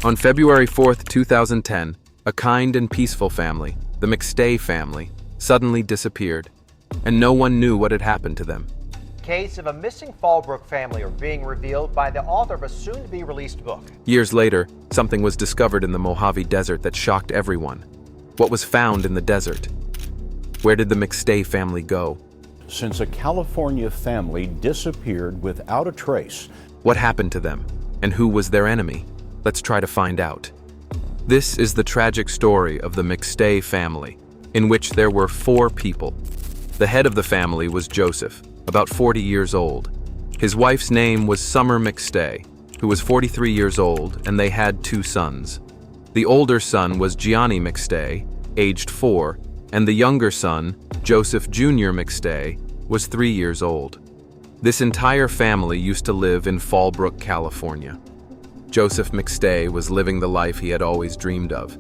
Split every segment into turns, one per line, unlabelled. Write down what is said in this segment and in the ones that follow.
On February 4, 2010, a kind and peaceful family, the McStay family, suddenly disappeared, and no one knew what had happened to them.
Case of a missing Fallbrook family are being revealed by the author of a soon-to-be-released book.
Years later, something was discovered in the Mojave Desert that shocked everyone. What was found in the desert? Where did the McStay family go?
Since a California family disappeared without a trace.
What happened to them? And who was their enemy? Let's try to find out. This is the tragic story of the McStay family, in which there were 4 people. The head of the family was Joseph, about 40 years old. His wife's name was Summer McStay, who was 43 years old, and they had 2 sons. The older son was Gianni McStay, aged 4, and the younger son, Joseph Jr. McStay, was 3 years old. This entire family used to live in Fallbrook, California. Joseph McStay was living the life he had always dreamed of.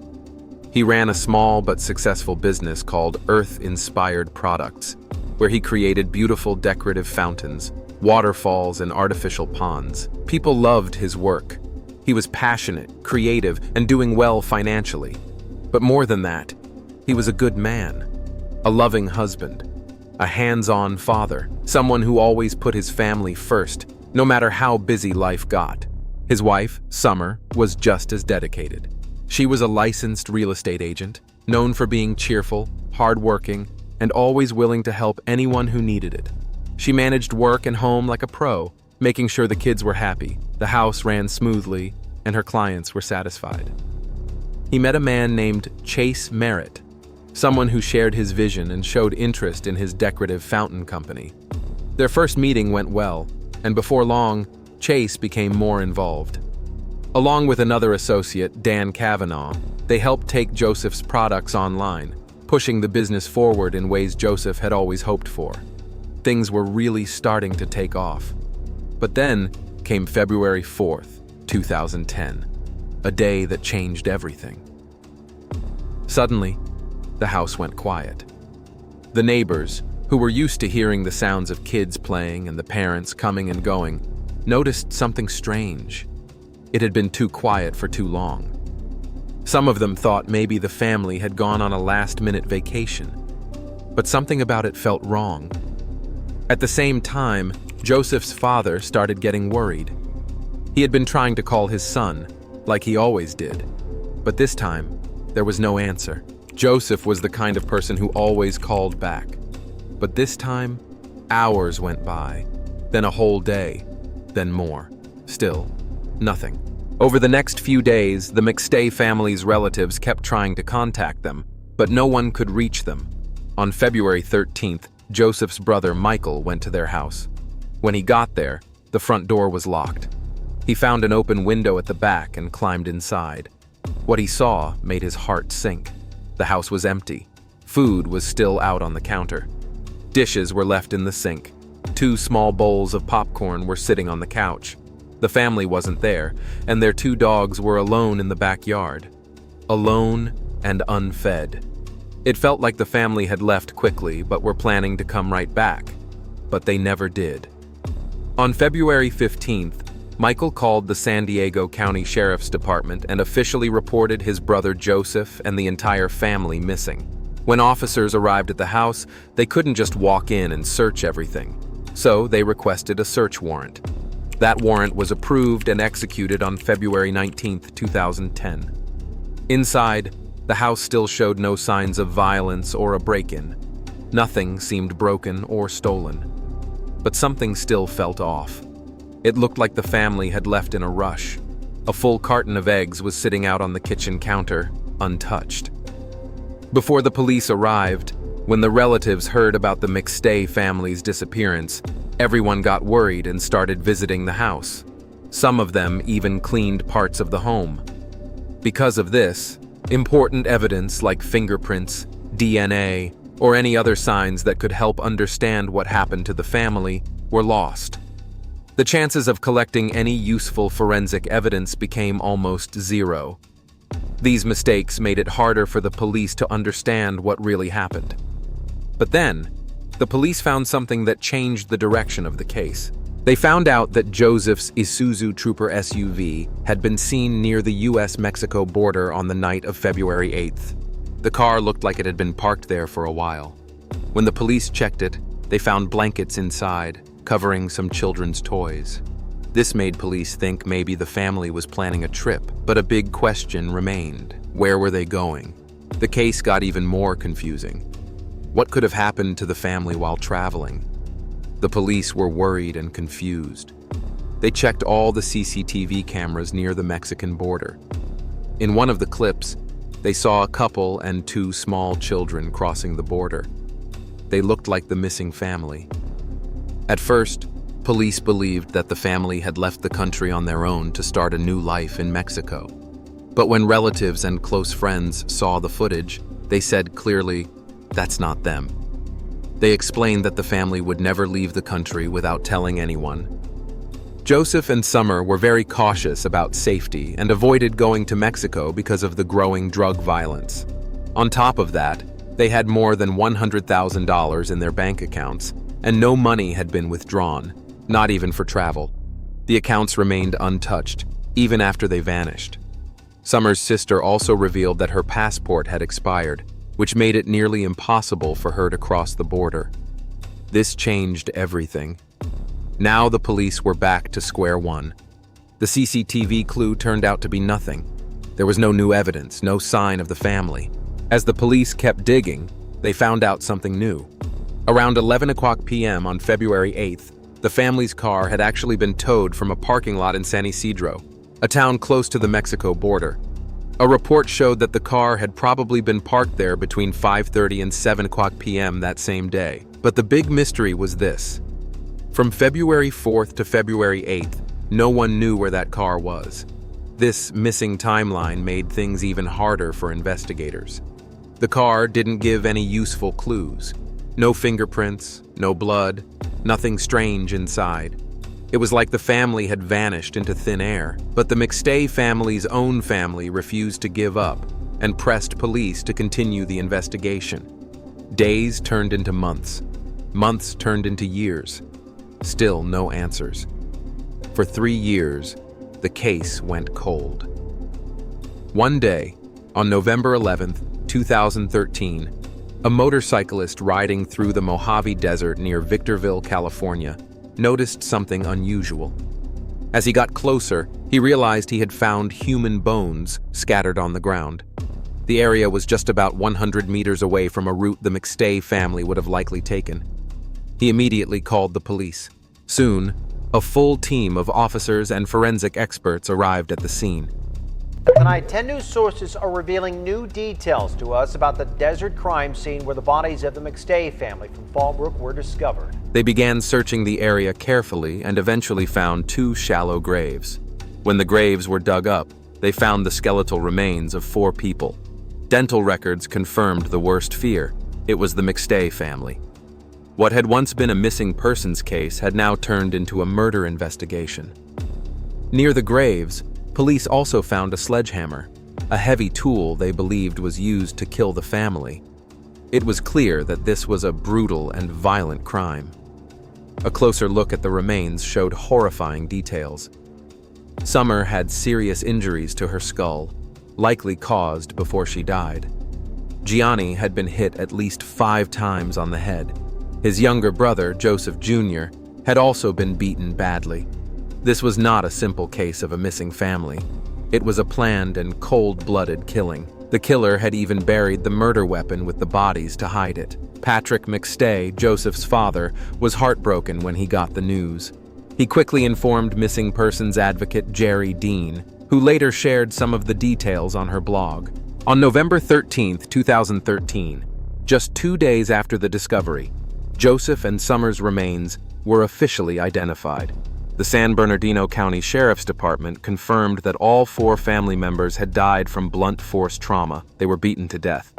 He ran a small but successful business called Earth-Inspired Products, where he created beautiful decorative fountains, waterfalls, and artificial ponds. People loved his work. He was passionate, creative, and doing well financially. But more than that, he was a good man, a loving husband, a hands-on father, someone who always put his family first, no matter how busy life got. His wife, Summer, was just as dedicated. She was a licensed real estate agent, known for being cheerful, hardworking, and always willing to help anyone who needed it. She managed work and home like a pro, making sure the kids were happy, the house ran smoothly, and her clients were satisfied. He met a man named Chase Merritt, someone who shared his vision and showed interest in his decorative fountain company. Their first meeting went well, and before long, Chase became more involved. Along with another associate, Dan Cavanaugh, they helped take Joseph's products online, pushing the business forward in ways Joseph had always hoped for. Things were really starting to take off. But then came February 4th, 2010, a day that changed everything. Suddenly, the house went quiet. The neighbors, who were used to hearing the sounds of kids playing and the parents coming and going, noticed something strange. It had been too quiet for too long. Some of them thought maybe the family had gone on a last-minute vacation, but something about it felt wrong. At the same time, Joseph's father started getting worried. He had been trying to call his son, like he always did, but this time, there was no answer. Joseph was the kind of person who always called back. But this time, hours went by, then a whole day, then more. Still, nothing. Over the next few days, the McStay family's relatives kept trying to contact them, but no one could reach them. On February 13th, Joseph's brother Michael went to their house. When he got there, the front door was locked. He found an open window at the back and climbed inside. What he saw made his heart sink. The house was empty. Food was still out on the counter. Dishes were left in the sink. 2 small bowls of popcorn were sitting on the couch. The family wasn't there, and their 2 dogs were alone in the backyard. Alone and unfed. It felt like the family had left quickly but were planning to come right back. But they never did. On February 15th, Michael called the San Diego County Sheriff's Department and officially reported his brother Joseph and the entire family missing. When officers arrived at the house, they couldn't just walk in and search everything. So they requested a search warrant. That warrant was approved and executed on February 19, 2010. Inside, the house still showed no signs of violence or a break-in. Nothing seemed broken or stolen. But something still felt off. It looked like the family had left in a rush. A full carton of eggs was sitting out on the kitchen counter, untouched. Before the police arrived, when the relatives heard about the McStay family's disappearance, everyone got worried and started visiting the house. Some of them even cleaned parts of the home. Because of this, important evidence like fingerprints, DNA, or any other signs that could help understand what happened to the family were lost. The chances of collecting any useful forensic evidence became almost zero. These mistakes made it harder for the police to understand what really happened. But then, the police found something that changed the direction of the case. They found out that Joseph's Isuzu Trooper SUV had been seen near the US-Mexico border on the night of February 8th. The car looked like it had been parked there for a while. When the police checked it, they found blankets inside, covering some children's toys. This made police think maybe the family was planning a trip, but a big question remained. Where were they going? The case got even more confusing. What could have happened to the family while traveling? The police were worried and confused. They checked all the CCTV cameras near the Mexican border. In one of the clips, they saw a couple and two small children crossing the border. They looked like the missing family. At first, police believed that the family had left the country on their own to start a new life in Mexico. But when relatives and close friends saw the footage, they said clearly, that's not them. They explained that the family would never leave the country without telling anyone. Joseph and Summer were very cautious about safety and avoided going to Mexico because of the growing drug violence. On top of that, they had more than $100,000 in their bank accounts, and no money had been withdrawn, not even for travel. The accounts remained untouched, even after they vanished. Summer's sister also revealed that her passport had expired, which made it nearly impossible for her to cross the border. This changed everything. Now the police were back to square one. The CCTV clue turned out to be nothing. There was no new evidence, no sign of the family. As the police kept digging, they found out something new. Around 11 p.m. on February 8th, the family's car had actually been towed from a parking lot in San Isidro, a town close to the Mexico border. A report showed that the car had probably been parked there between 5:30 and 7 p.m. that same day. But the big mystery was this. From February 4th to February 8th, no one knew where that car was. This missing timeline made things even harder for investigators. The car didn't give any useful clues. No fingerprints, no blood, nothing strange inside. It was like the family had vanished into thin air, but the McStay family's own family refused to give up and pressed police to continue the investigation. Days turned into months. Months turned into years. Still no answers. For 3 years, the case went cold. One day, on November 11th, 2013, a motorcyclist riding through the Mojave Desert near Victorville, California, noticed something unusual. As he got closer, he realized he had found human bones scattered on the ground. The area was just about 100 meters away from a route the McStay family would have likely taken. He immediately called the police. Soon, a full team of officers and forensic experts arrived at the scene.
Tonight, 10 news sources are revealing new details to us about the desert crime scene where the bodies of the McStay family from Fallbrook were discovered.
They began searching the area carefully and eventually found 2 shallow graves. When the graves were dug up, they found the skeletal remains of 4 people. Dental records confirmed the worst fear. It was the McStay family. What had once been a missing persons case had now turned into a murder investigation. Near the graves, police also found a sledgehammer, a heavy tool they believed was used to kill the family. It was clear that this was a brutal and violent crime. A closer look at the remains showed horrifying details. Summer had serious injuries to her skull, likely caused before she died. Gianni had been hit at least 5 times on the head. His younger brother, Joseph Jr., had also been beaten badly. This was not a simple case of a missing family. It was a planned and cold-blooded killing. The killer had even buried the murder weapon with the bodies to hide it. Patrick McStay, Joseph's father, was heartbroken when he got the news. He quickly informed missing persons advocate Jerry Dean, who later shared some of the details on her blog. On November 13, 2013, just 2 days after the discovery, Joseph and Summer's remains were officially identified. The San Bernardino County Sheriff's Department confirmed that all 4 family members had died from blunt force trauma. They were beaten to death.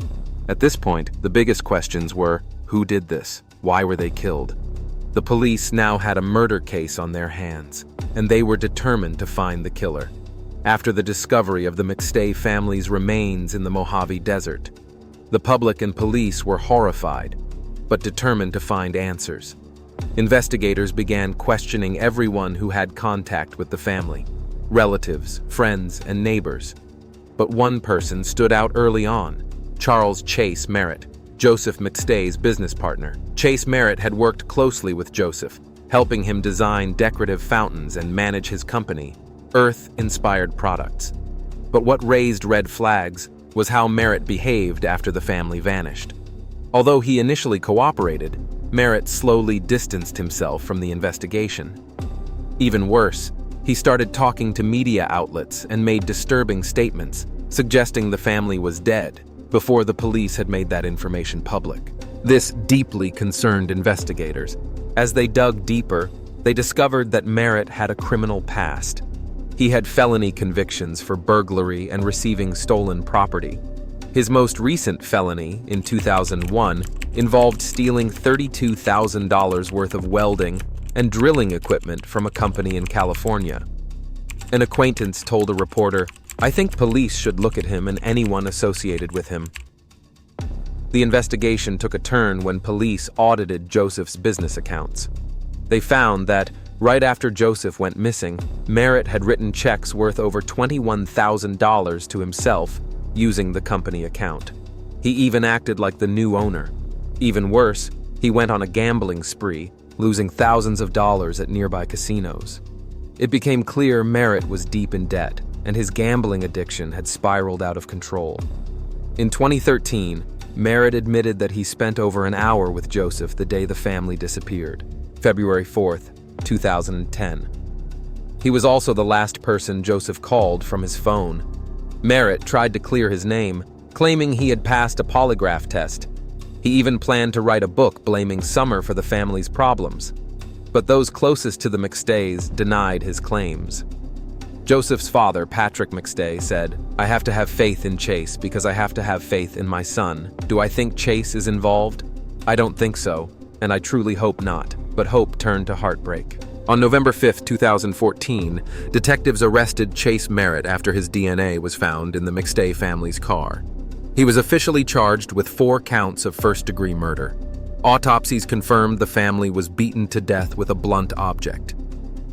At this point, the biggest questions were, who did this? Why were they killed? The police now had a murder case on their hands, and they were determined to find the killer. After the discovery of the McStay family's remains in the Mojave Desert, the public and police were horrified, but determined to find answers. Investigators began questioning everyone who had contact with the family, relatives, friends, and neighbors. But one person stood out early on: Charles Chase Merritt, Joseph McStay's business partner. Chase Merritt had worked closely with Joseph, helping him design decorative fountains and manage his company, Earth-inspired products. But what raised red flags was how Merritt behaved after the family vanished. Although he initially cooperated, Merritt slowly distanced himself from the investigation. Even worse, he started talking to media outlets and made disturbing statements, suggesting the family was dead before the police had made that information public. This deeply concerned investigators. As they dug deeper, they discovered that Merritt had a criminal past. He had felony convictions for burglary and receiving stolen property. His most recent felony, in 2001, involved stealing $32,000 worth of welding and drilling equipment from a company in California. An acquaintance told a reporter, "I think police should look at him and anyone associated with him." The investigation took a turn when police audited Joseph's business accounts. They found that, right after Joseph went missing, Merritt had written checks worth over $21,000 to himself using the company account. He even acted like the new owner. Even worse, he went on a gambling spree, losing thousands of dollars at nearby casinos. It became clear Merritt was deep in debt, and his gambling addiction had spiraled out of control. In 2013, Merritt admitted that he spent over an hour with Joseph the day the family disappeared, February 4th, 2010. He was also the last person Joseph called from his phone. Merritt tried to clear his name, claiming he had passed a polygraph test. He even planned to write a book blaming Summer for the family's problems. But those closest to the McStays denied his claims. Joseph's father, Patrick McStay, said, "I have to have faith in Chase because I have to have faith in my son. Do I think Chase is involved? I don't think so, and I truly hope not." But hope turned to heartbreak. On November 5, 2014, detectives arrested Chase Merritt after his DNA was found in the McStay family's car. He was officially charged with 4 counts of first-degree murder. Autopsies confirmed the family was beaten to death with a blunt object.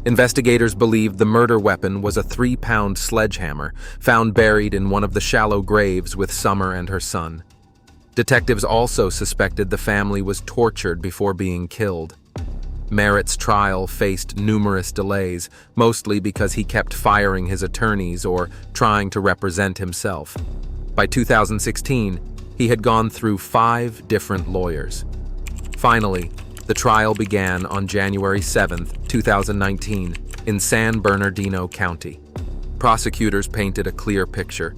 Investigators believed the murder weapon was a 3-pound sledgehammer found buried in one of the shallow graves with Summer and her son. Detectives also suspected the family was tortured before being killed. Merritt's trial faced numerous delays, mostly because he kept firing his attorneys or trying to represent himself. By 2016, he had gone through 5 different lawyers. Finally, the trial began on January 7, 2019, in San Bernardino County. Prosecutors painted a clear picture.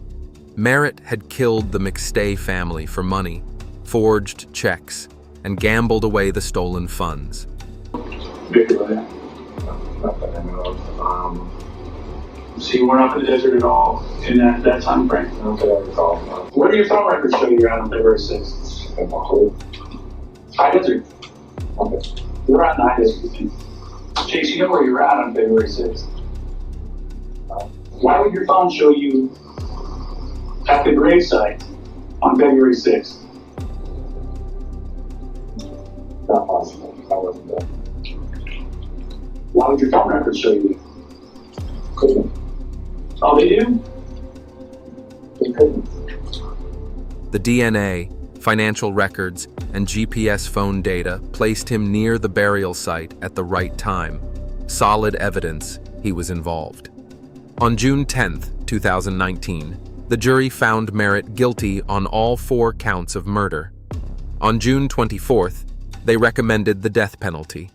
Merritt had killed the McStay family for money, forged checks, and gambled away the stolen funds.
So you weren't up in the desert at all in that time frame?
Okay, I recall.
Where do your phone records show you out on February 6th? High desert.
Okay.
You're out in the high desert. Chase, you know where you're at on February 6th? Why would your phone show you at the gravesite on February 6th?
Not possible. I wasn't there.
Why would your phone records show you?
Couldn't.
Oh, they do?
They couldn't.
The DNA, financial records, and GPS phone data placed him near the burial site at the right time. Solid evidence he was involved. On June 10, 2019, the jury found Merritt guilty on all 4 counts of murder. On June 24th, they recommended the death penalty.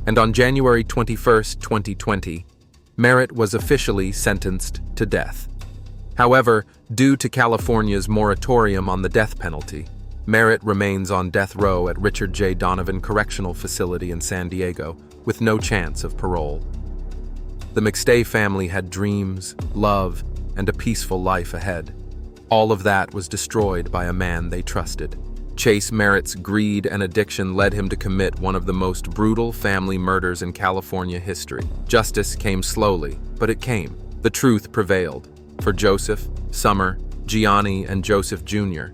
And on January 21, 2020, Merritt was officially sentenced to death. However, due to California's moratorium on the death penalty, Merritt remains on death row at Richard J. Donovan Correctional Facility in San Diego, with no chance of parole. The McStay family had dreams, love, and a peaceful life ahead. All of that was destroyed by a man they trusted. Chase Merritt's greed and addiction led him to commit one of the most brutal family murders in California history. Justice came slowly, but it came. The truth prevailed for Joseph, Summer, Gianni, and Joseph Jr.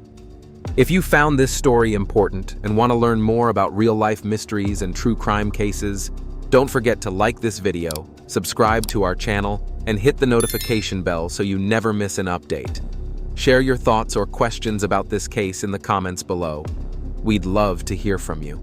If you found this story important and want to learn more about real-life mysteries and true crime cases, don't forget to like this video, subscribe to our channel, and hit the notification bell so you never miss an update. Share your thoughts or questions about this case in the comments below. We'd love to hear from you.